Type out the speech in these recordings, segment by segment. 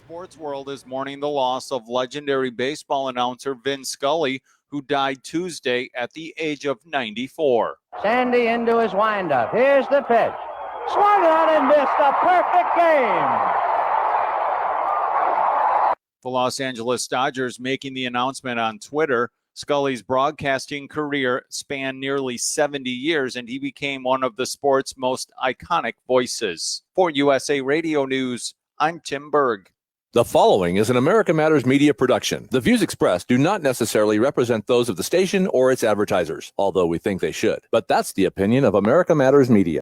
sports world is mourning the loss of legendary baseball announcer Vin Scully, who died Tuesday at the age of 94. Sandy into his windup. Here's the pitch. Swung on and missed. A perfect game. The Los Angeles Dodgers making the announcement on Twitter. Scully's broadcasting career spanned nearly 70 years, and he became one of the sport's most iconic voices. For USA Radio News, I'm Tim Berg. The following is an America Matters media production. The views expressed do not necessarily represent those of the station or its advertisers, although we think they should. But that's the opinion of America Matters Media.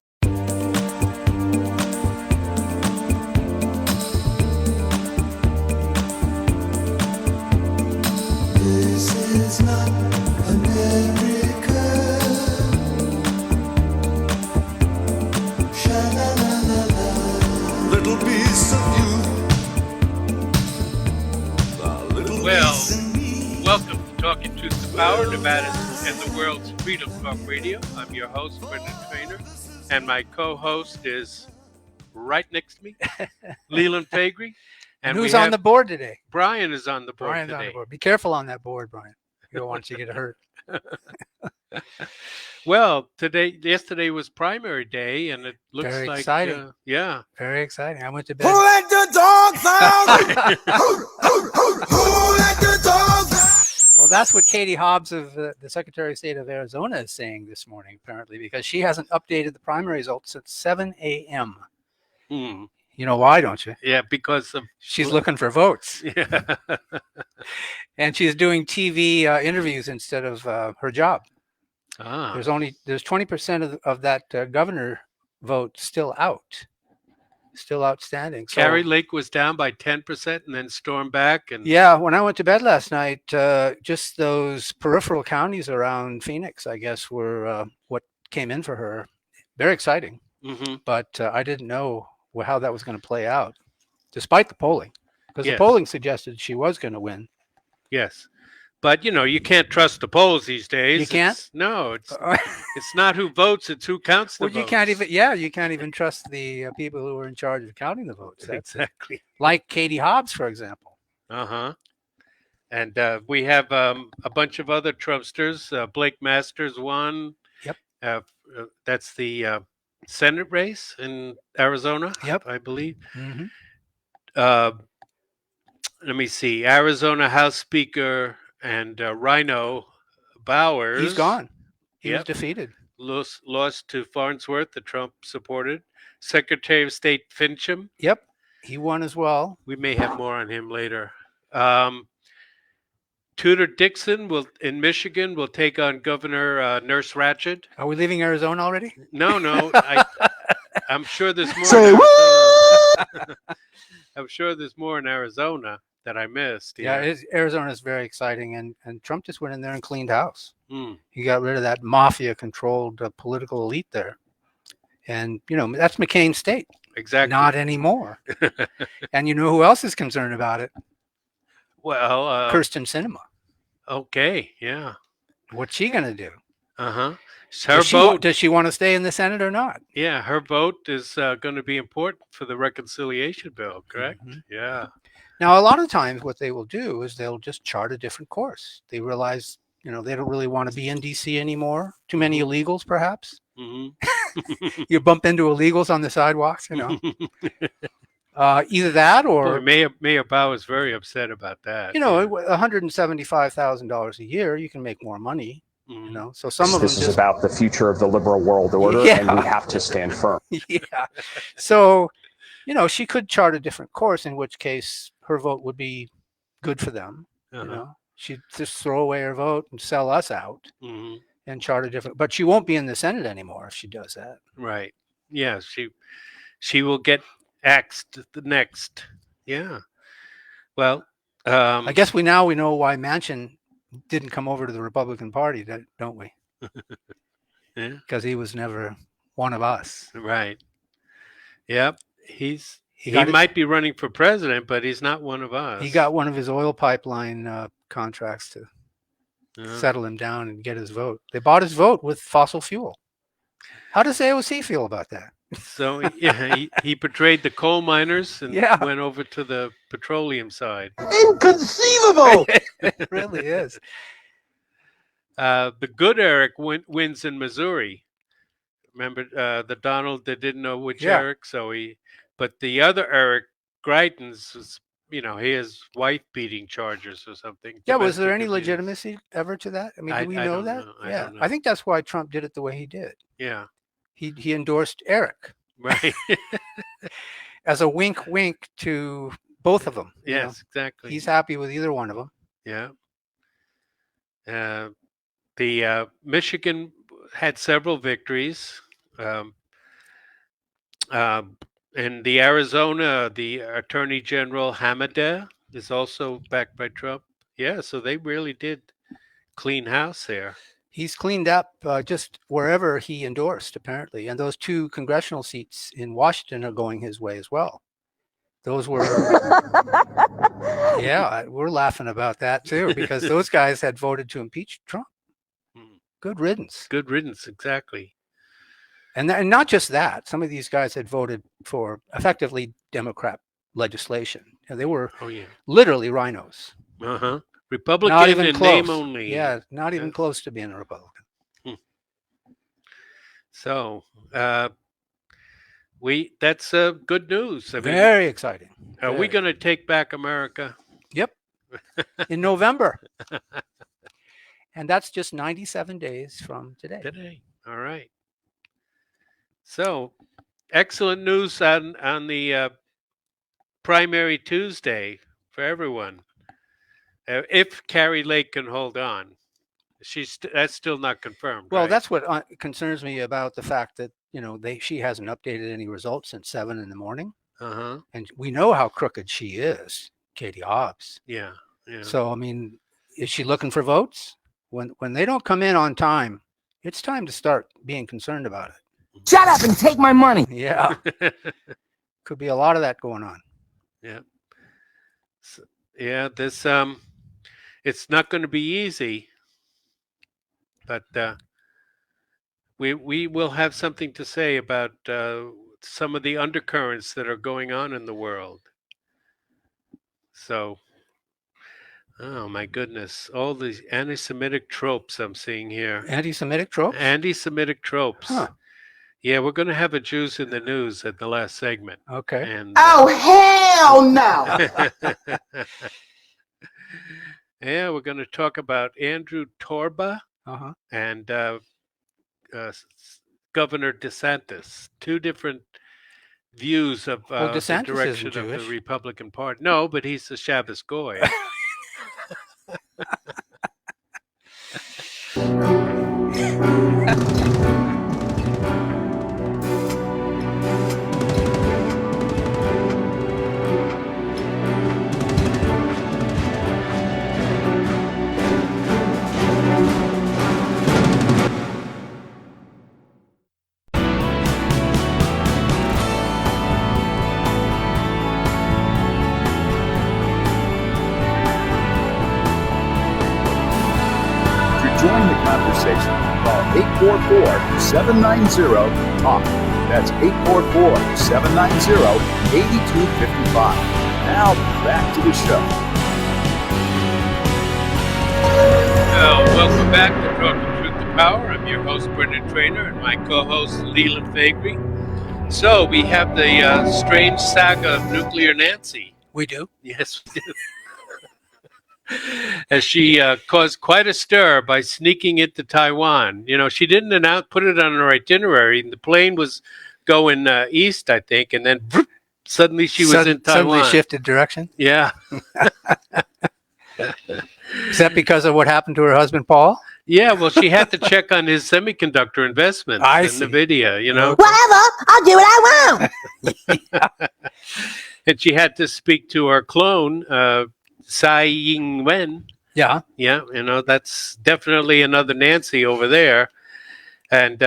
This is not America. Sha-la-la-la-la. Little piece of you. Well, welcome to Talking Truth to Power, Nevada's and the world's Freedom Talk Radio. I'm your host, Brendan Trainor, and my co-host is right next to me, Leland Faegre. And who's on the board today? Brian is on the board Brian's today. On the board. Be careful on that board, Brian. You don't want you to get hurt. Well, yesterday was primary day, and it looks Very like exciting. yeah, very exciting. I went to bed. Who let the dogs out? Who let the dogs out? Well, that's what Katie Hobbs of the Secretary of State of Arizona is saying this morning, apparently, because she hasn't updated the primary results since 7 a.m. Hmm. You know why, don't you? Yeah, because of She's looking for votes. yeah. And she's doing TV interviews instead of her job. Ah, There's 20% of that governor vote still outstanding. So, Carrie Lake was down by 10% and then stormed back. And yeah, when I went to bed last night, just those peripheral counties around Phoenix, I guess, were what came in for her. Very exciting, Mhm. but I didn't know how that was going to play out, despite the polling, because Yes. the polling suggested she was going to win. Yes, but you can't trust the polls these days. You can't? It's not who votes; it's who counts the Well, you votes. can't even trust the people who are in charge of counting the votes. That's Exactly. like Katie Hobbs, for example. And we have a bunch of other Trumpsters. Blake Masters won. Yep. That's the Senate race in Arizona. Yep. I believe. Mm-hmm. Let me see. Arizona House Speaker and Rhino Bowers. He's gone. He was Yep. defeated. Lost to Farnsworth, the Trump supported. Secretary of State Fincham. Yep, he won as well. We may have more on him later. Tudor Dixon in Michigan will take on Governor Nurse Ratched. Are we leaving Arizona already? No. I'm sure there's more. Say in what? Arizona. I'm sure there's more in Arizona that I missed. Yeah, Arizona is very exciting, and Trump just went in there and cleaned house. Mm. He got rid of that mafia-controlled political elite there, and that's McCain's state. Exactly. Not anymore. And you know who else is concerned about it? Well, Kirsten Sinema. okay. Yeah. What's she going to do? Uh-huh. Her vote. Does she want to stay in the Senate or not? Yeah, her vote is going to be important for the reconciliation bill, correct? Mhm. Yeah. Now, a lot of times what they will do is they'll just chart a different course. They realize, they don't really want to be in D.C. anymore. Too many illegals, perhaps. Hmm. You bump into illegals on the sidewalks, Either that or, Boy, Mayor Bauer is very upset about that. $175,000 a year, you can make more money, Mhm. So some of them This is about the future of the liberal world order, Yeah. and we have to stand firm. Yeah. So, she could chart a different course, in which case her vote would be good for them. Uh-huh. She'd just throw away her vote and sell us out Mhm. and chart a different, but she won't be in the Senate anymore if she does that. Right. Yeah, she will get axed the next. Yeah. Well, I guess we know why Manchin didn't come over to the Republican Party, don't we? Yeah. Because he was never one of us. Right. Yep. He got might be running for president, but he's not one of us. He got one of his oil pipeline contracts to Uh, settle him down and get his vote. They bought his vote with fossil fuel. How does AOC feel about that? So yeah, he portrayed the coal miners and Yeah. went over to the petroleum side. Inconceivable! It really is. The good Eric wins in Missouri. Remember the Donald that didn't know which Yeah. Eric, but the other Eric Greitens was, he has wife beating charges or something. Yeah, was there domestic any abuse. legitimacy ever to that? I mean, do we I know don't that? know. I Yeah, don't know. I think that's why Trump did it the way he did. Yeah, He endorsed Eric right. as a wink, wink to both of them. you know. Yes, exactly. He's happy with either one of them. Yeah. The Michigan had several victories. In the Arizona, the Attorney General Hamadeh is also backed by Trump. Yeah, so they really did clean house there. He's cleaned up just wherever he endorsed, apparently. And those 2 congressional seats in Washington are going his way as well. Those were, yeah, we're laughing about that too, because those guys had voted to impeach Trump. Good riddance. Good riddance, exactly. And not just that, some of these guys had voted for effectively Democrat legislation. And they were literally rhinos. Uh-huh. Republican Not even in close. name only. Yeah, not even close to being a Republican. So that's good news. I mean, Very exciting. are we going to take back America? Yep. In November. And that's just 97 days from today. Today. All right. So excellent news on the primary Tuesday for everyone. If Carrie Lake can hold on, that's still not confirmed. Well, right? that's what concerns me about the fact that she hasn't updated any results since 7 in the morning, and we know how crooked she is, Katie Hobbs. Yeah. So I mean, is she looking for votes? When they don't come in on time, it's time to start being concerned about it. Shut up and take my money! Yeah, could be a lot of that going on. Yeah. So, yeah. This it's not going to be easy, but we will have something to say about some of the undercurrents that are going on in the world. So, oh my goodness, all these anti-Semitic tropes I'm seeing here. Anti-Semitic tropes? Anti-Semitic tropes. Huh. Yeah, we're going to have a Jews in the news at the last segment. Okay. And, Oh, hell no! yeah, we're going to talk about Andrew Torba and Governor DeSantis. 2 different views of the direction of the Republican Party. No, but he's a Shabbos Goy. Join the conversation. Call 844-790-TALK. That's 844-790-8255. Now back to the show. Welcome back to Talking Truth to Power. I'm your host, Brendan Trainor, and my co-host, Leland Faegre. So we have the strange saga of Nuclear Nancy. We do? Yes, we do. As she caused quite a stir by sneaking into Taiwan. She didn't put it on her itinerary. The plane was going east, I think, and then suddenly she was in Taiwan. Suddenly shifted direction? Yeah. Is that because of what happened to her husband, Paul? Yeah, well, she had to check on his semiconductor investments in NVIDIA, Whatever, I'll do what I want! And she had to speak to her clone, Tsai Ing-wen. Yeah. Yeah, that's definitely another Nancy over there. And,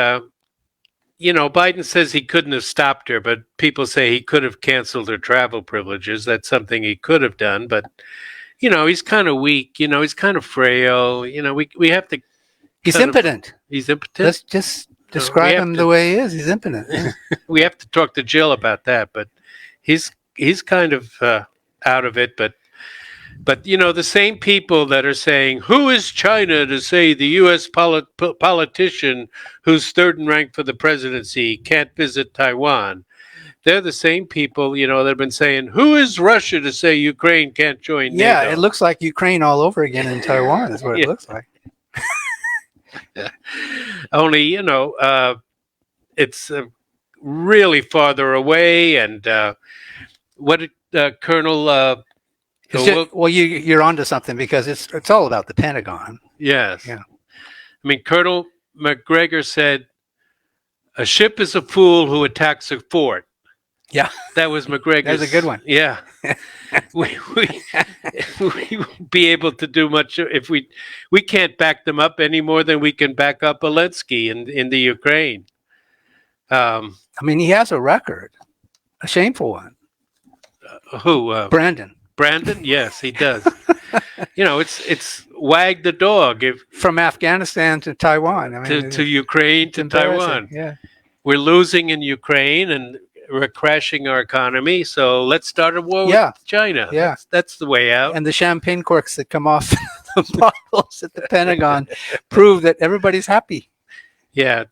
Biden says he couldn't have stopped her, but people say he could have canceled her travel privileges. That's something he could have done. But, he's kind of weak. He's kind of frail. We have to. He's impotent. He's impotent. Let's just describe him the way he is. He's impotent. Yeah. We have to talk to Jill about that, but he's kind of out of it. But the same people that are saying, who is China to say the U.S. politician who's third in rank for the presidency can't visit Taiwan? They're the same people, that have been saying, who is Russia to say Ukraine can't join NATO? Yeah, it looks like Ukraine all over again in Taiwan is what it looks like. Only, it's really farther away. And what did Colonel... you're onto something because it's all about the Pentagon. Yes. Yeah. I mean, Colonel McGregor said, a ship is a fool who attacks a fort. Yeah. That was McGregor's. That's a good one. Yeah. we won't be able to do much if we can't back them up any more than we can back up Zelensky in the Ukraine. I mean, he has a record, a shameful one. Who? Brandon, yes, he does. It's wag the dog from Afghanistan to Taiwan. I mean, to Ukraine to Taiwan. Yeah. We're losing in Ukraine and we're crashing our economy. So let's start a war with China. Yeah. That's the way out. And the champagne corks that come off the bottles at the Pentagon prove that everybody's happy. Yeah.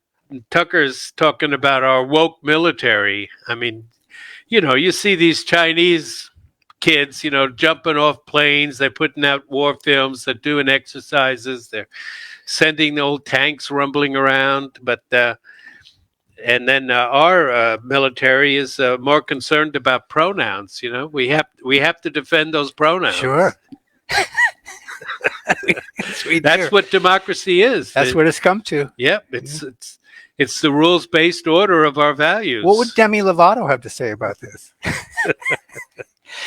Tucker's talking about our woke military. I mean, you see these Chinese kids, jumping off planes. They're putting out war films. They're doing exercises. They're sending the old tanks rumbling around. But and then our military is more concerned about pronouns. We have to defend those pronouns. Sure. That's what democracy is. That's what it's come to. Yep. It's the rules-based order of our values. What would Demi Lovato have to say about this?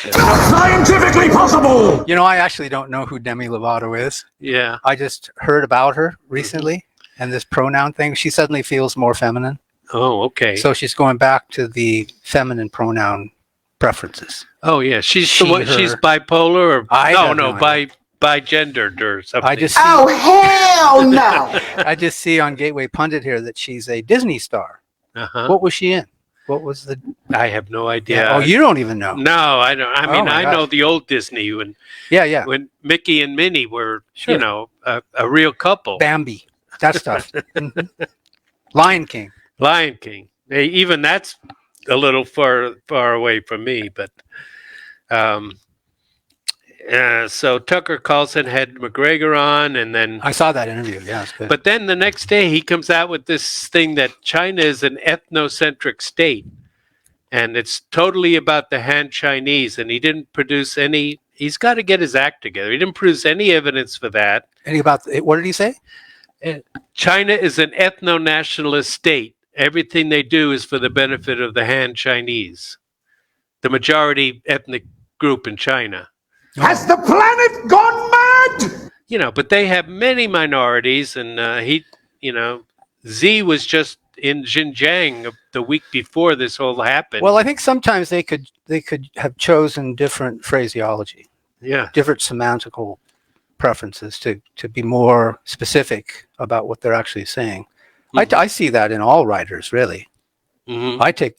Not scientifically possible! I actually don't know who Demi Lovato is. Yeah. I just heard about her recently and this pronoun thing. She suddenly feels more feminine. Oh, okay. So she's going back to the feminine pronoun preferences. Oh, yeah. She's bipolar or bigendered or something. Hell no! I just see on Gateway Pundit here that she's a Disney star. Uh-huh. What was she in? What was the... I have no idea. Yeah. Oh, you don't even know? No, I don't. I mean, I know the old Disney when when Mickey and Minnie were, a real couple. Bambi, that stuff. Mm-hmm. Lion King. Hey, even that's a little far away from me, but so Tucker Carlson had McGregor on, and then I saw that interview. Yeah, it's good. But then the next day he comes out with this thing that China is an ethnocentric state, and it's totally about the Han Chinese, and he didn't produce any. He's got to get his act together. He didn't produce any evidence for that. What did he say? China is an ethno-nationalist state. Everything they do is for the benefit of the Han Chinese, the majority ethnic group in China. Has the planet gone mad? But they have many minorities, and Z was just in Xinjiang the week before this all happened. Well, I think sometimes they could have chosen different phraseology, different semantical preferences to be more specific about what they're actually saying. Mm-hmm. I see that in all writers, really. Mm-hmm. I take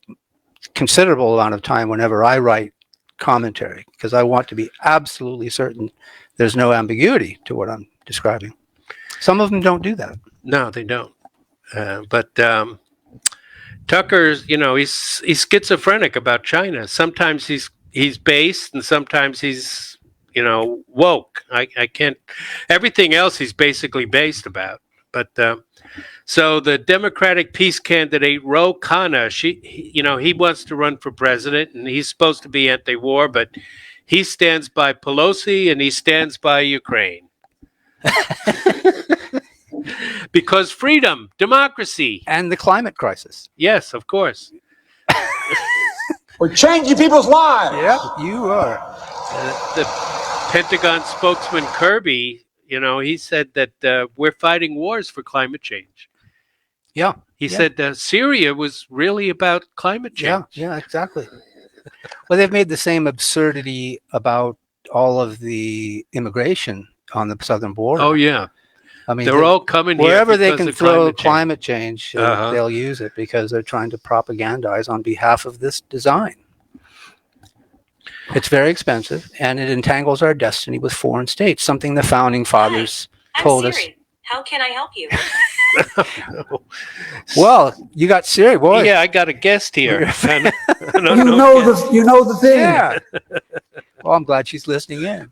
considerable amount of time whenever I write commentary because I want to be absolutely certain there's no ambiguity to what I'm describing. Some of them don't do that. No, they don't. But Tucker's, he's schizophrenic about China. Sometimes he's based, and sometimes he's woke. I can't. Everything else he's basically based about. But so the Democratic peace candidate Ro Khanna, he wants to run for president, and he's supposed to be anti-war, but he stands by Pelosi and he stands by Ukraine. Because freedom, democracy. And the climate crisis. Yes, of course. We're changing people's lives. Yep, you are. The Pentagon spokesman Kirby, he said that we're fighting wars for climate change. Yeah. He said Syria was really about climate change. Yeah, exactly. Well, they've made the same absurdity about all of the immigration on the southern border. Oh, yeah. I mean, They're all coming here wherever they because can of throw climate climate change, Uh-huh. they'll use it because they're trying to propagandize on behalf of this design. It's very expensive, and it entangles our destiny with foreign states, something the founding fathers told us. How can I help you? Well, you got Siri, boy. Yeah, I got a guest here. You know the thing. Yeah. Well, I'm glad she's listening in.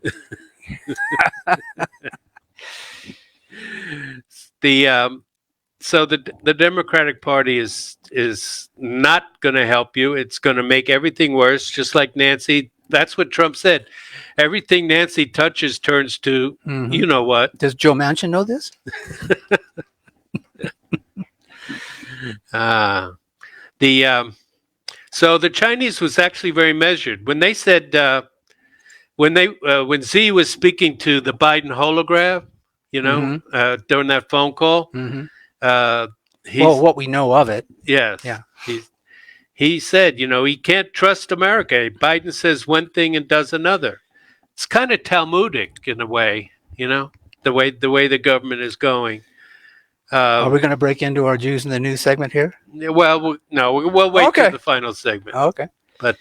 So the Democratic Party is not going to help you. It's going to make everything worse, just like Nancy. That's what Trump said. Everything Nancy touches turns to you know what. Does Joe Manchin know this? So the Chinese was actually very measured when they said when Xi was speaking to the Biden hologram, during that phone call. Well, what we know of it. Yes. Yeah. He said, he can't trust America. Biden says one thing and does another. It's kind of Talmudic in a way, the way the government is going. Are we going to break into our Jews in the News segment here? Well, no, we'll wait till the final segment. Okay. But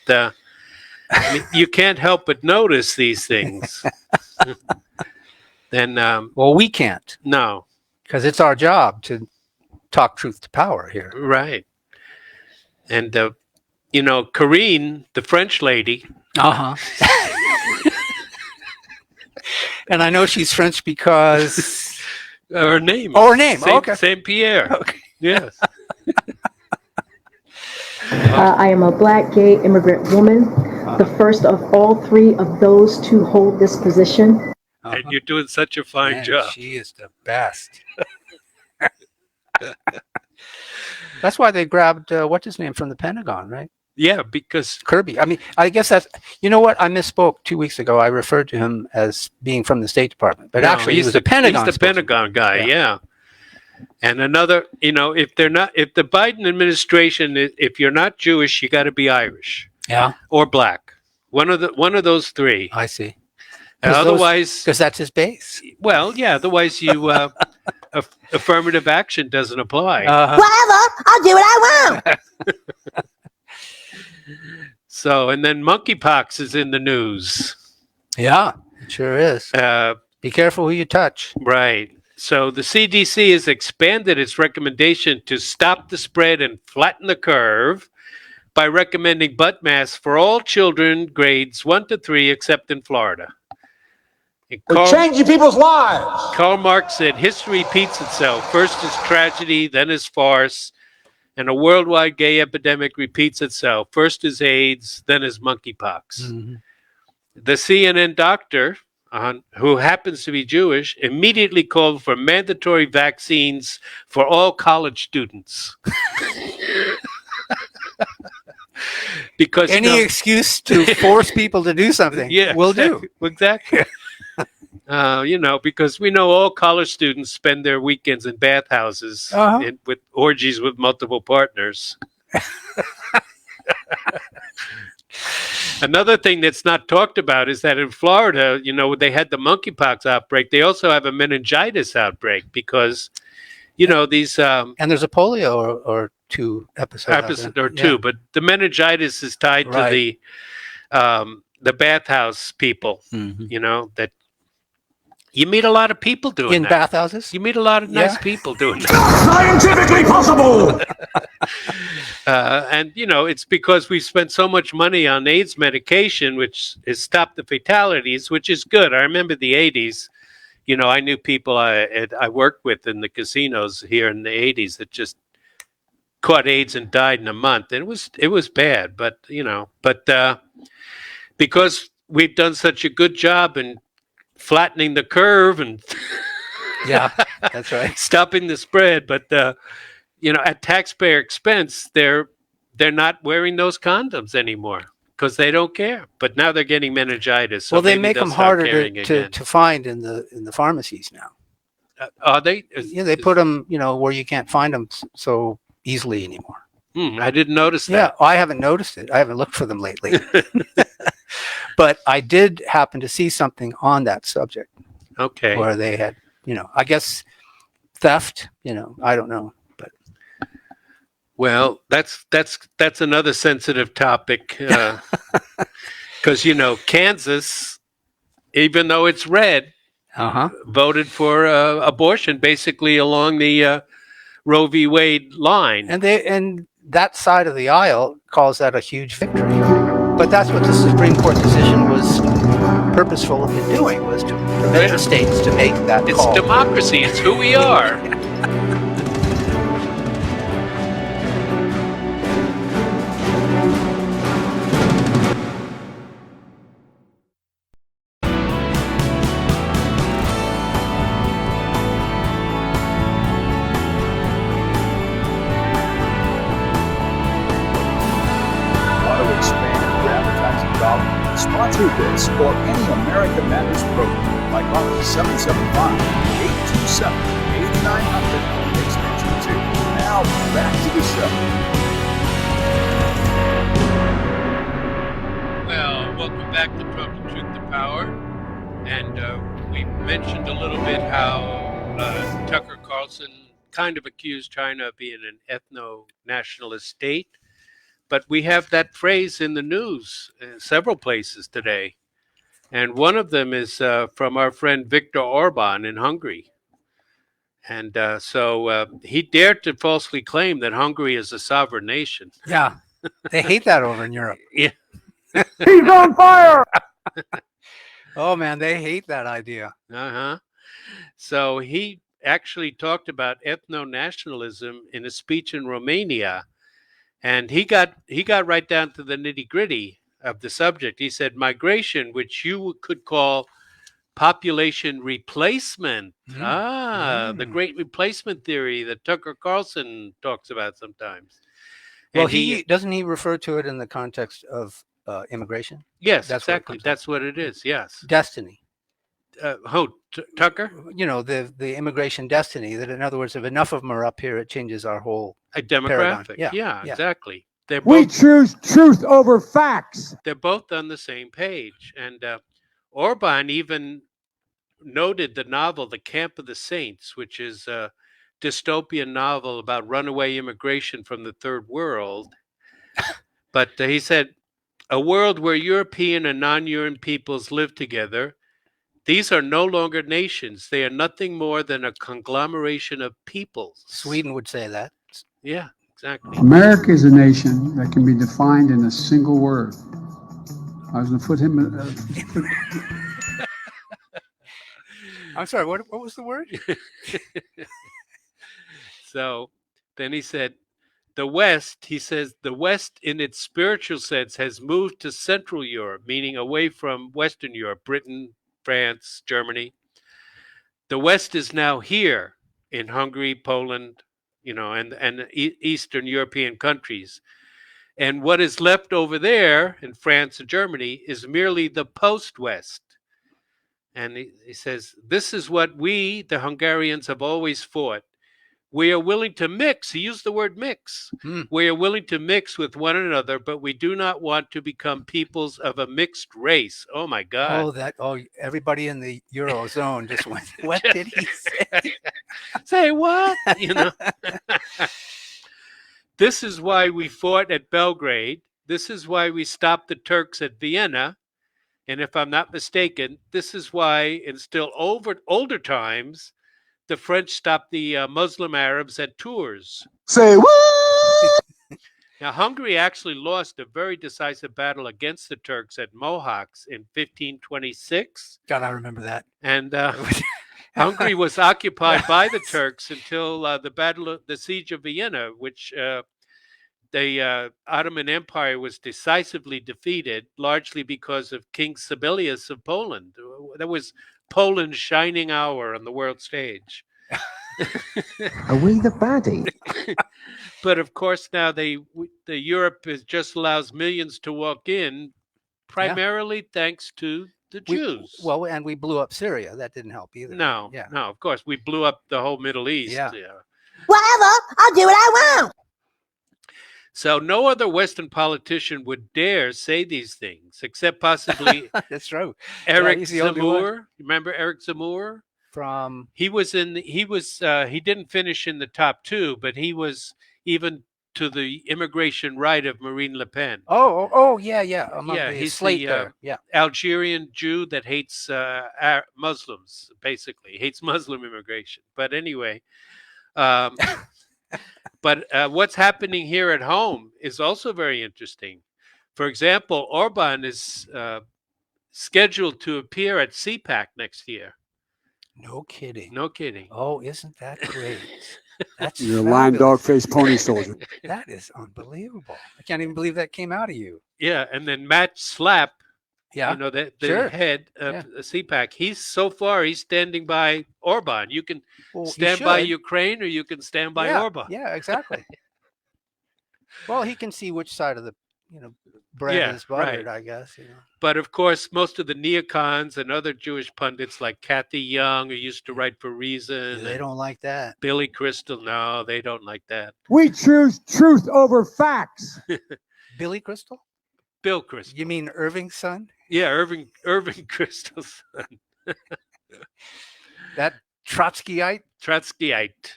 you can't help but notice these things. Then, well, we can't. No. Because it's our job to talk truth to power here. Right. And, Corinne, the French lady. Uh-huh. And I know she's French because... her name. Oh, her name. Okay. Saint Pierre. Okay. Yes. I am a black gay immigrant woman, the first of all three of those to hold this position. And you're doing such a fine job. She is the best. That's why they grabbed, what's his name, from the Pentagon, right? Yeah, because... Kirby. I mean, I guess that's... You know what? I misspoke 2 weeks ago. I referred to him as being from the State Department. But actually, he was the Pentagon. He's the Pentagon guy, yeah. And another, if the Biden administration, if you're not Jewish, you got to be Irish. Yeah. Or black. One of those three. I see. Otherwise... Because that's his base. Well, yeah, otherwise you... affirmative action doesn't apply. Whatever, I'll do what I want. So, and then monkeypox is in the news. Yeah, it sure is. Be careful who you touch. Right. So the CDC has expanded its recommendation to stop the spread and flatten the curve by recommending butt masks for all children grades 1 to 3, except in Florida. We're changing people's lives. Karl Marx said, history repeats itself. First is tragedy, then is farce, and a worldwide gay epidemic repeats itself. First is AIDS, then is monkeypox. Mm-hmm. The CNN doctor, who happens to be Jewish, immediately called for mandatory vaccines for all college students. Because any excuse to force people to do something, will do. Exactly. Because we know all college students spend their weekends in bathhouses with orgies with multiple partners. Another thing that's not talked about is that in Florida, they had the monkeypox outbreak. They also have a meningitis outbreak because, these... and there's a polio or two episodes. But the meningitis is tied to the bathhouse people, that you meet a lot of people doing in that. Bathhouses. You meet a lot of nice people doing that. Scientifically possible. And it's because we've spent so much money on AIDS medication, which has stopped the fatalities, which is good. I remember the 80s. I knew people I worked with in the casinos here in the 80s that just caught AIDS and died in a month. And it was bad, but because we've done such a good job in flattening the curve and yeah, that's right, stopping the spread, but at taxpayer expense, they're not wearing those condoms anymore because they don't care. But now they're getting meningitis. So well, they make them harder to find in the pharmacies now. Are they? Yeah, they put them where you can't find them so easily anymore. I didn't notice that. Yeah, I haven't noticed it. I haven't looked for them lately. But I did happen to see something on that subject. Okay. Where they had, I guess theft. I don't know. But well, that's another sensitive topic because Kansas, even though it's red, voted for abortion basically along the Roe v. Wade line, and that side of the aisle calls that a huge victory. But that's what the Supreme Court decision was purposeful in doing, was to prevent the states to make that it's call. Democracy. It's who we are. Sponsor this or any America Matters program by calling 775-827-8900 extension 2. Now back to the show. Well, welcome back to Talking Truth to Power. And we mentioned a little bit how Tucker Carlson kind of accused China of being an ethno-nationalist state. But we have that phrase in the news in several places today. And one of them is from our friend Viktor Orban in Hungary. And so he dared to falsely claim that Hungary is a sovereign nation. Yeah, they hate that over in Europe. Yeah. He's on fire! Oh, man, they hate that idea. Uh-huh. So he actually talked about ethno-nationalism in a speech in Romania. And he got right down to the nitty-gritty of the subject. He said migration, which you could call population replacement. The great replacement theory that Tucker Carlson talks about sometimes. Well, doesn't he refer to it in the context of immigration? Yes, that's exactly. That's what it is, yes. Destiny. Tucker? The immigration destiny, that in other words, if enough of them are up here, it changes our whole demographic. paradigm. Yeah, exactly. We choose truth over facts. They're both on the same page. And Orban even noted the novel The Camp of the Saints, which is a dystopian novel about runaway immigration from the third world. But he said, a world where European and non-European peoples live together. These are no longer nations. They are nothing more than a conglomeration of peoples. Sweden would say that. Yeah, exactly. America is a nation that can be defined in a single word. I was going to put him... I'm sorry, what was the word? So then he said, the West in its spiritual sense has moved to Central Europe, meaning away from Western Europe, Britain, France, Germany. The West is now here in Hungary, Poland, and Eastern European countries. And what is left over there in France and Germany is merely the post-West. And he says, this is what we, the Hungarians, have always fought. We are willing to mix. He used the word mix. We are willing to mix with one another, but we do not want to become peoples of a mixed race. Oh, my God. Everybody in the Eurozone just went, what did he say? Say what? This is why we fought at Belgrade. This is why we stopped the Turks at Vienna. And if I'm not mistaken, this is why in still older times, the French stopped the Muslim Arabs at Tours. Say what? Now, Hungary actually lost a very decisive battle against the Turks at Mohacs in 1526. God, I remember that. And Hungary was occupied by the Turks until the Siege of Vienna, which the Ottoman Empire was decisively defeated, largely because of King Sibelius of Poland. That was Poland's shining hour on the world stage. Are we the baddie? But of course, now the Europe just allows millions to walk in, primarily thanks to the Jews. And we blew up Syria. That didn't help either. No, of course, we blew up the whole Middle East. Whatever, I'll do what I want. So no other Western politician would dare say these things, except possibly that's true. Eric Zemmour. Remember Eric Zemmour? From He didn't finish in the top 2, but he was even to the immigration right of Marine Le Pen. yeah. Among Yeah, the he's slate the there. Yeah. Algerian Jew that hates Muslims, basically hates Muslim immigration. But anyway, but what's happening here at home is also very interesting. For example, Orban is scheduled to appear at CPAC next year. No kidding. No kidding. Oh, isn't that great? That's You're a lying fabulous. dog-faced pony soldier. That is unbelievable. I can't even believe that came out of you. Yeah, and then Matt Slapp, Yeah. you know, the Sure. head of CPAC, he's standing by Orban. You can Well, stand he by should. Ukraine, or you can stand by Yeah, Orban. Yeah, exactly. Well, he can see which side of the bread is buttered, right. I guess. But of course, most of the neocons and other Jewish pundits like Kathy Young, who used to write for Reason, They don't like that. Billy Crystal, no, they don't like that. We choose truth over facts. Billy Crystal? Bill Crystal. You mean Irving's son? Yeah, Irving Crystal's son. That Trotskyite? Trotskyite.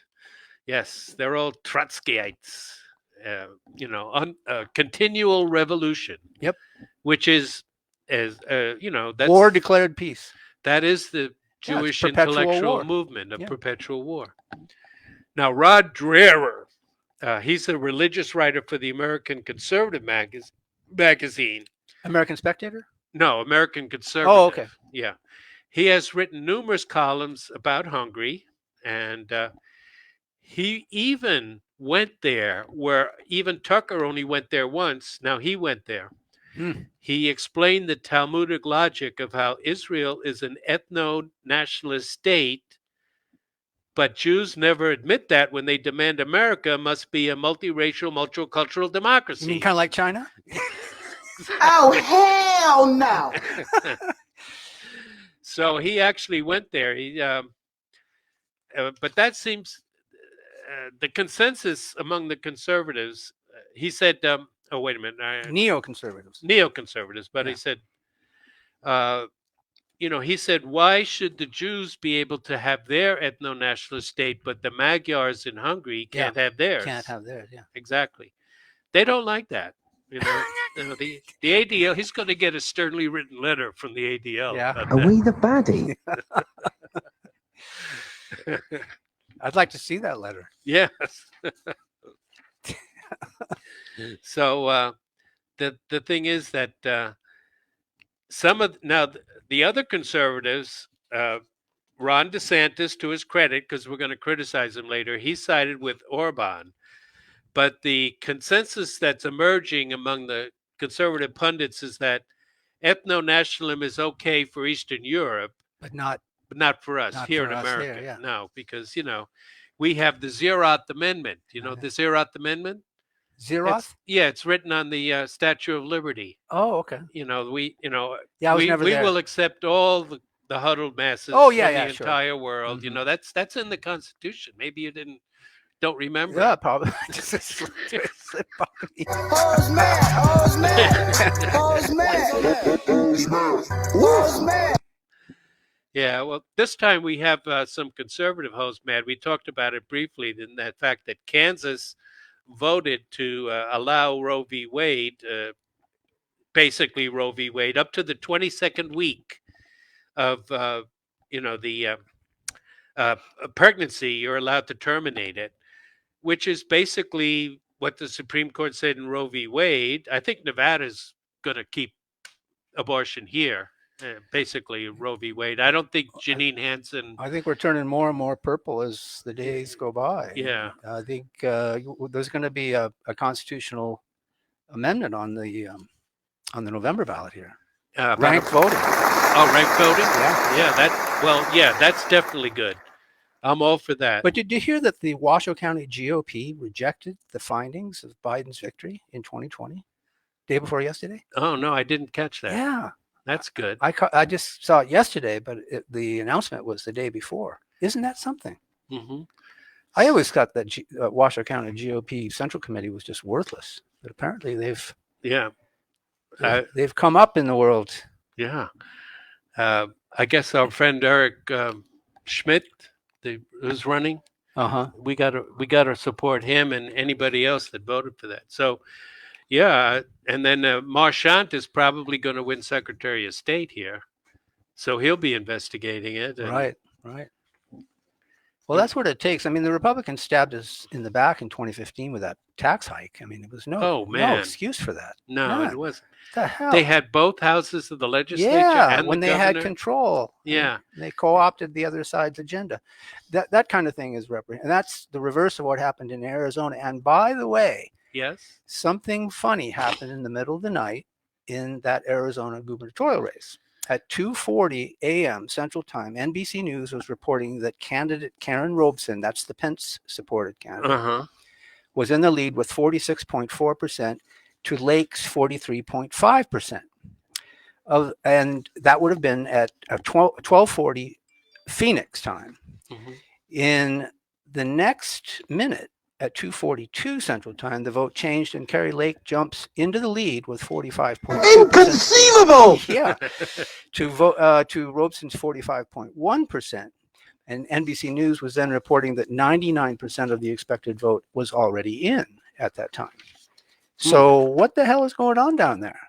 Yes, they're all Trotskyites. Continual revolution. Yep. Which is, that's War declared peace. That is the Jewish perpetual intellectual war. movement of perpetual war. Now, Rod Dreher, he's a religious writer for the American Conservative magazine. American Spectator? No, American Conservative. Oh, okay. Yeah. He has written numerous columns about Hungary, and he even went there where even Tucker only went there once. Now he went there. He explained the Talmudic logic of how Israel is an ethno-nationalist state, but Jews never admit that when they demand America must be a multiracial, multicultural democracy. You mean kind of like China? Oh, hell no. So he actually went there. But that seems the consensus among the conservatives. He said, wait a minute. Neoconservatives. But he said, he said, why should the Jews be able to have their ethno-nationalist state, but the Magyars in Hungary can't have theirs? Can't have theirs, yeah. Exactly. They don't like that. The ADL, he's going to get a sternly written letter from the ADL. Yeah. Are we the baddie? I'd like to see that letter. Yes. So the thing is that the other conservatives, Ron DeSantis, to his credit, because we're going to criticize him later, he sided with Orban. But the consensus that's emerging among the conservative pundits is that ethno-nationalism is okay for Eastern Europe, but not for us here in America. Here, yeah. No, because we have the Zeroth Amendment. You know the Zeroth Amendment? Zeroth? It's written on the Statue of Liberty. Oh, okay. We will accept all the huddled masses from the entire world. Mm-hmm. That's in the Constitution. Maybe you don't remember. Yeah, probably. Just slip by me. Yeah, well, this time we have some conservative hosts mad. We talked about it briefly, in that fact that Kansas voted to allow Roe v. Wade, basically Roe v. Wade, up to the 22nd week of the pregnancy. You're allowed to terminate it, which is basically what the Supreme Court said in Roe v. Wade. I think Nevada's going to keep abortion here. Basically Roe v. Wade. I don't think Janine Hansen. I think we're turning more and more purple as the days go by. Yeah. I think there's going to be a constitutional amendment on the November ballot here. Ranked voting. Oh, ranked voting? Yeah. That's definitely good. I'm all for that. But did you hear that the Washoe County GOP rejected the findings of Biden's victory in 2020, day before yesterday? Oh, no, I didn't catch that. Yeah. That's good. I just saw it yesterday, but the announcement was the day before. Isn't that something? Mm-hmm. I always thought that Washoe County GOP Central Committee was just worthless, but apparently they've come up in the world. Yeah. I guess our friend Eric Schmidt, who's running. Uh-huh. We gotta support him and anybody else that voted for that. So, yeah, and then Marchant is probably going to win Secretary of State here, so he'll be investigating it. And, Right. Well, that's what it takes. I mean, the Republicans stabbed us in the back in 2015 with that tax hike. I mean, there was no excuse for that. No, None. it wasn't. What the hell? They had both houses of the legislature and when the they had governor. control. Yeah. They co-opted the other side's agenda. That kind of thing is and that's the reverse of what happened in Arizona. And by the way, Yes. something funny happened in the middle of the night in that Arizona gubernatorial race. At 2:40 a.m. Central Time, NBC News was reporting that candidate Karen Robeson, that's the Pence-supported candidate, was in the lead with 46.4% to Lake's 43.5%. And that would have been at 12:40 Phoenix time. In the next minute, at 2:42 Central Time, the vote changed and Carrie Lake jumps into the lead with 45.2%. Inconceivable! Yeah, to Robeson's 45.1%. And NBC News was then reporting that 99% of the expected vote was already in at that time. So what the hell is going on down there?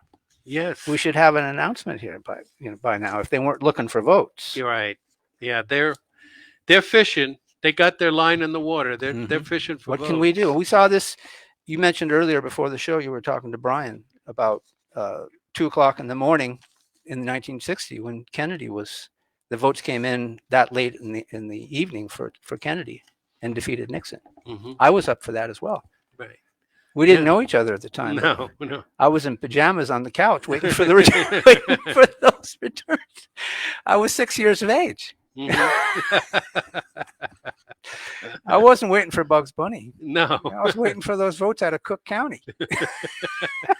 Yes. We should have an announcement here by now if they weren't looking for votes. You're right. Yeah, they're fishing. They got their line in the water. They're fishing for What votes. can we do? We saw this. You mentioned earlier before the show, you were talking to Brian about 2:00 in the morning in 1960 when Kennedy the votes came in that late in the evening for Kennedy and defeated Nixon. I was up for that as well. Right. We didn't know each other at the time. No. I was in pajamas on the couch waiting for waiting for those returns. I was 6 years of age. I wasn't waiting for Bugs Bunny. No. I was waiting for those votes out of Cook County.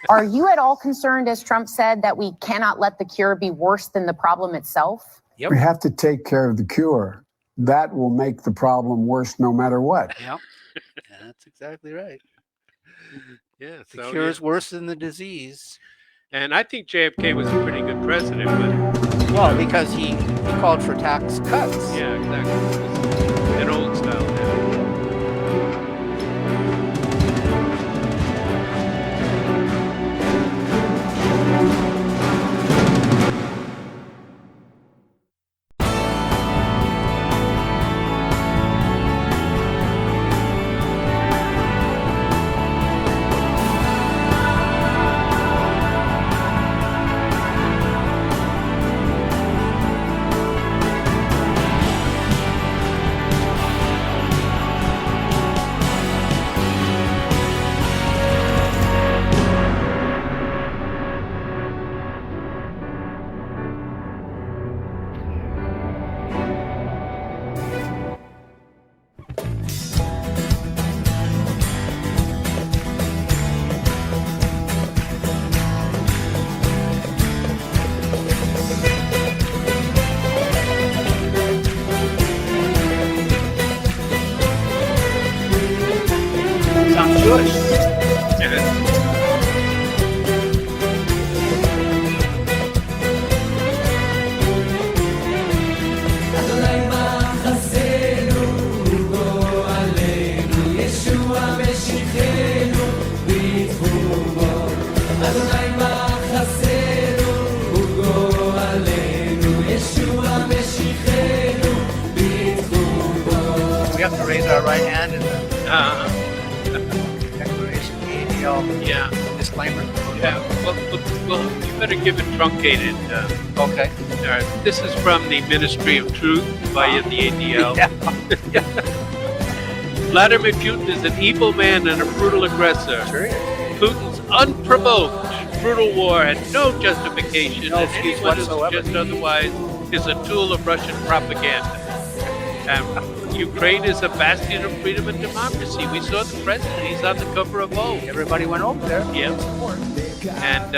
Are you at all concerned, as Trump said, that we cannot let the cure be worse than the problem itself? We have to take care of the cure. That will make the problem worse no matter what. Yep. That's exactly right. Yeah. The cure is worse than the disease. And I think JFK was a pretty good president, but well, because he called for tax cuts. Yeah, exactly. An old style now. We have to raise our right hand in the declaration, the ADL disclaimer. Yeah, well, you better give it truncated. Okay. This is from the Ministry of Truth via the ADL. Vladimir Putin is an evil man and a brutal aggressor. Sure is. Putin's unprovoked brutal war had no justification, No and excuse anyone who whatsoever. suggests otherwise is a tool of Russian propaganda. Ukraine is a bastion of freedom and democracy. We saw the president; he's on the cover of Vogue. Everybody went over there. Yeah. And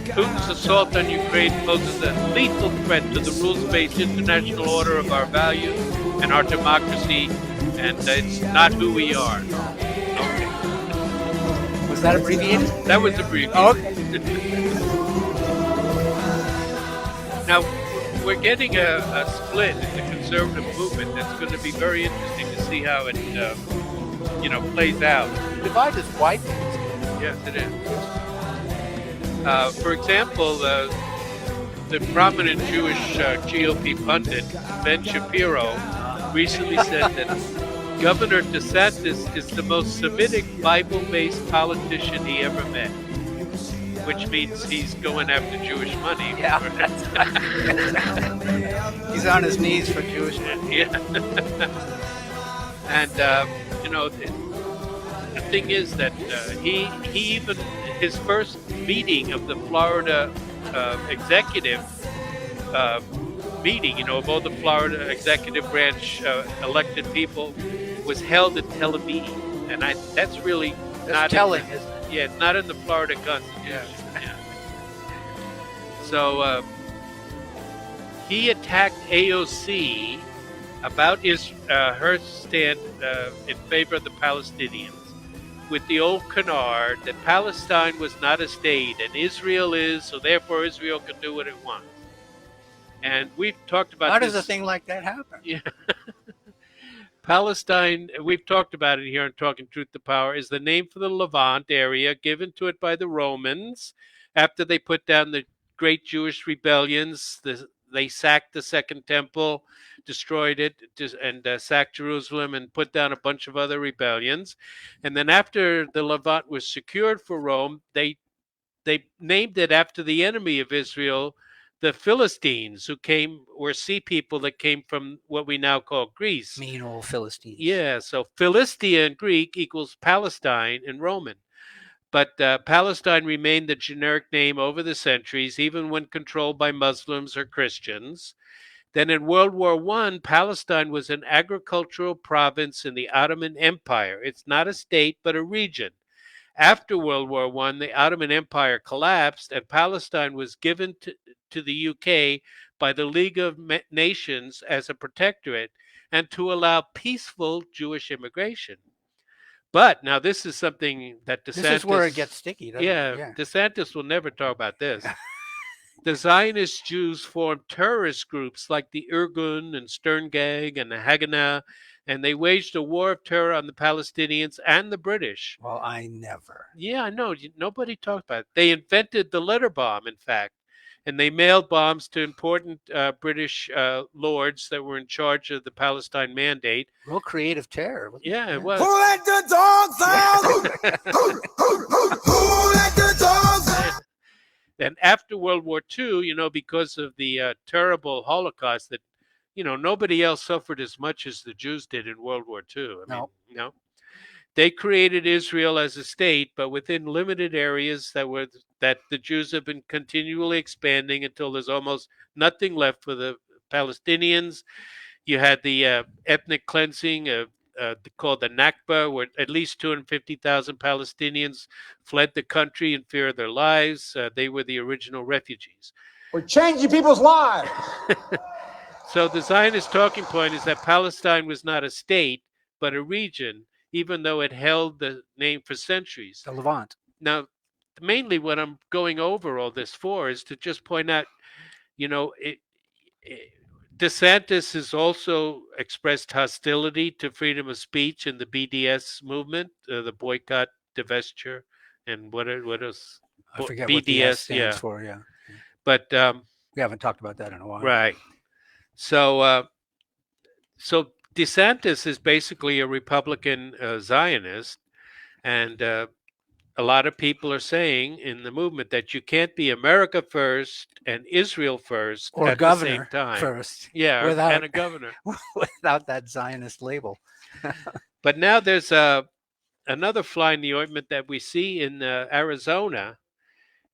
Putin's assault on Ukraine poses a lethal threat to the rules-based international order of our values and our democracy, and it's not who we are. Okay. Was that abbreviated? That was abbreviated. Okay. Now, we're getting a split in the conservative movement that's going to be very interesting to see how it, plays out. Divide is white. Yes, it is. For example, the prominent Jewish GOP pundit, Ben Shapiro, recently said that Governor DeSantis is the most Semitic Bible-based politician he ever met, which means he's going after Jewish money. Yeah. He's on his knees for Jewish money. Yeah. And, the thing is that he even, his first meeting of the Florida executive meeting, of all the Florida executive branch elected people, was held in Tel Aviv. And that's really not telling, isn't it? Yeah, it's not in the Florida Constitution. Yeah. So he attacked AOC about her stand in favor of the Palestinians with the old canard that Palestine was not a state and Israel is, so therefore Israel can do what it wants. And we've talked about How this. does a thing like that happen? Yeah. Palestine, we've talked about it here on Talking Truth to Power, is the name for the Levant area given to it by the Romans after they put down the great Jewish rebellions. They sacked the Second Temple, destroyed it, and sacked Jerusalem and put down a bunch of other rebellions. And then after the Levant was secured for Rome, they named it after the enemy of Israel, the Philistines, who were sea people that came from what we now call Greece. Mean old Philistines. Yeah, so Philistia in Greek equals Palestine in Roman. But Palestine remained the generic name over the centuries, even when controlled by Muslims or Christians. Then in World War I, Palestine was an agricultural province in the Ottoman Empire. It's not a state, but a region. After World War I, the Ottoman Empire collapsed, and Palestine was given to the UK by the League of Nations as a protectorate and to allow peaceful Jewish immigration. But now this is something that DeSantis... This is where it gets sticky, doesn't it? Yeah, DeSantis will never talk about this. The Zionist Jews formed terrorist groups like the Irgun and Sterngag and the Haganah, and they waged a war of terror on the Palestinians and the British. Well, I never. Yeah, I know. Nobody talked about it. They invented the letter bomb, in fact, and they mailed bombs to important British lords that were in charge of the Palestine Mandate. Real creative terror. Yeah, it was. Who let the dogs out? Who let the dogs out? And after World War II, because of the terrible Holocaust that, nobody else suffered as much as the Jews did in World War II. No. They created Israel as a state, but within limited areas that the Jews have been continually expanding until there's almost nothing left for the Palestinians. You had the ethnic cleansing called the Nakba, where at least 250,000 Palestinians fled the country in fear of their lives. They were the original refugees. We're changing people's lives. So the Zionist talking point is that Palestine was not a state, but a region, even though it held the name for centuries. The Levant. Now, mainly what I'm going over all this for is to just point out, DeSantis has also expressed hostility to freedom of speech in the BDS movement, the boycott, divestiture, and what else? I forget BDS, what the S stands for, yeah. But we haven't talked about that in a while. Right. So DeSantis is basically a Republican Zionist, and a lot of people are saying in the movement that you can't be America first and Israel first or at governor the same time. First. Yeah, and a governor. Without that Zionist label. But now there's another fly in the ointment that we see in Arizona.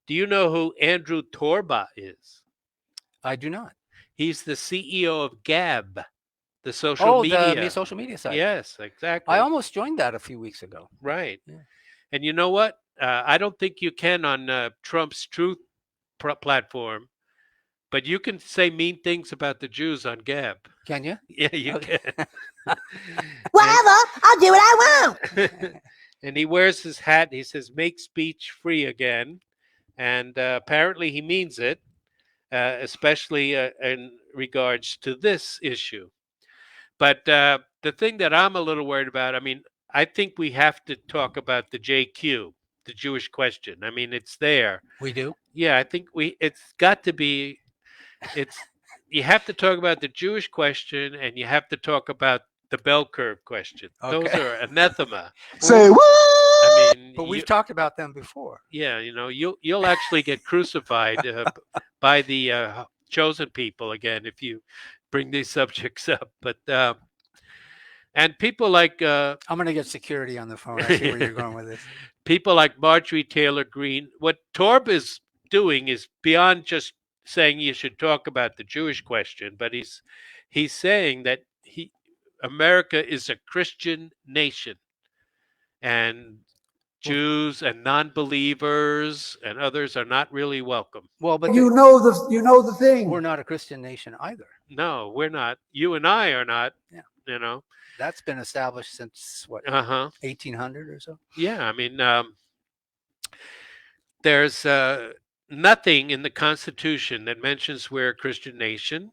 Do you know who Andrew Torba is? I do not. He's the CEO of Gab, the social media. The social media site. Yes, exactly. I almost joined that a few weeks ago. Right. Yeah. And you know what? I don't think you can on Trump's Truth platform, but you can say mean things about the Jews on Gab. Can you? Yeah, you can. Whatever, I'll do what I want. And he wears his hat. He says, "Make speech free again." And apparently he means it, especially in regards to this issue. But the thing that I'm a little worried about, I mean, I think we have to talk about the JQ, the Jewish question. I mean, it's there. We do? Yeah, I think it's got to be, you have to talk about the Jewish question, and you have to talk about the bell curve question. Those Okay. are anathema. Say what? I mean, But we've talked about them before. yeah, you know, you'll actually get crucified by the chosen people again if you bring these subjects up. But and people like I'm going to get security on the phone. I see where you're going with this. people like Marjorie Taylor Greene, what Torb is doing is beyond just saying you should talk about the Jewish question, but he's saying that America is a Christian nation, and Jews and non-believers and others are not really welcome. Well, but You know the thing. we're not a Christian nation either. No, we're not. You and I are not. Yeah. You know. That's been established since what, 1800 or so? Yeah, I mean, there's nothing in the Constitution that mentions we're a Christian nation.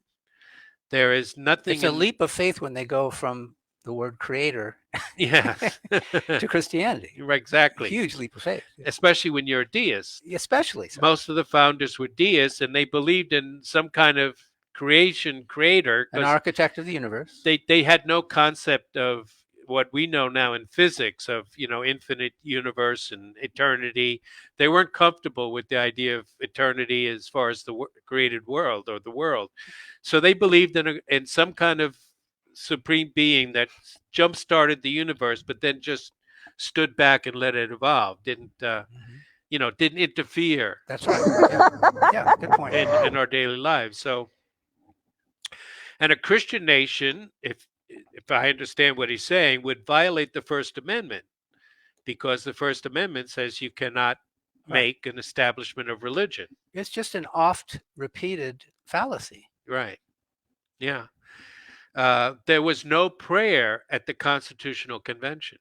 There is nothing. It's a leap of faith when they go from the word creator to Christianity. Right, exactly. Huge leap of faith. Especially when you're a deist. Especially so. Most of the founders were deists, and they believed in some kind of creator. An architect of the universe. They had no concept of what we know now in physics of, you know, infinite universe and eternity. They weren't comfortable with the idea of eternity as far as the created world or the world. So they believed in some kind of supreme being that jump-started the universe, but then just stood back and let it evolve. Didn't interfere. That's right. Yeah, good point. In our daily lives. So, and a Christian nation, if I understand what he's saying, would violate the First Amendment, because the First Amendment says you cannot make an establishment of religion. It's just an oft-repeated fallacy. Right. Yeah. There was no prayer at the Constitutional Convention.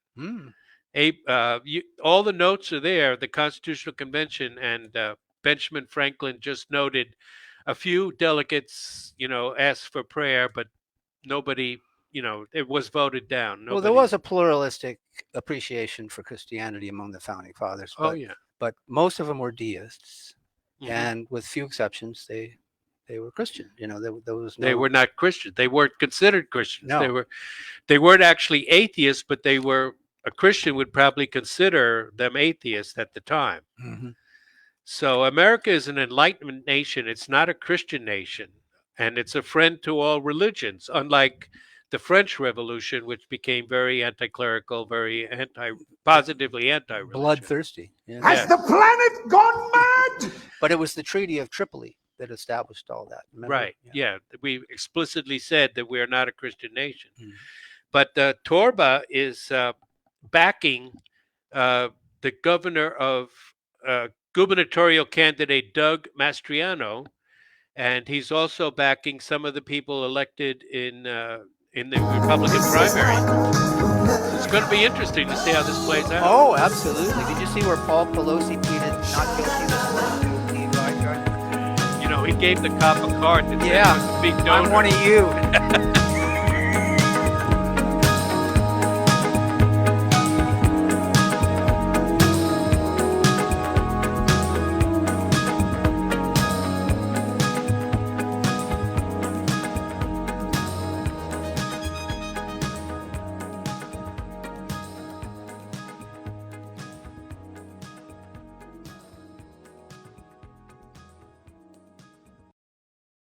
All the notes are there. The Constitutional Convention, and Benjamin Franklin just noted a few delegates, asked for prayer, but nobody, it was voted down. Well, there was a pluralistic appreciation for Christianity among the founding fathers. But most of them were deists, and with few exceptions, they were Christian. There was no... They were not Christian. They weren't considered Christians. No. They weren't actually atheists, but they were. A Christian would probably consider them atheists at the time. So America is an Enlightenment nation. It's not a Christian nation, and it's a friend to all religions. Unlike the French Revolution, which became very anti-clerical, very positively anti-religion, bloodthirsty. Yeah. Has the planet gone mad? But it was the Treaty of Tripoli that established all that. Remember? Right. Yeah. We explicitly said that we are not a Christian nation. But Torba is backing the governor of gubernatorial candidate Doug Mastriano, and he's also backing some of the people elected in the Republican primary. It's going to be interesting to see how this plays out. Oh, absolutely. Did you see where Paul Pelosi tweeted not guilty this morning? He gave the cop a card that said he was a big donor. I'm one of you.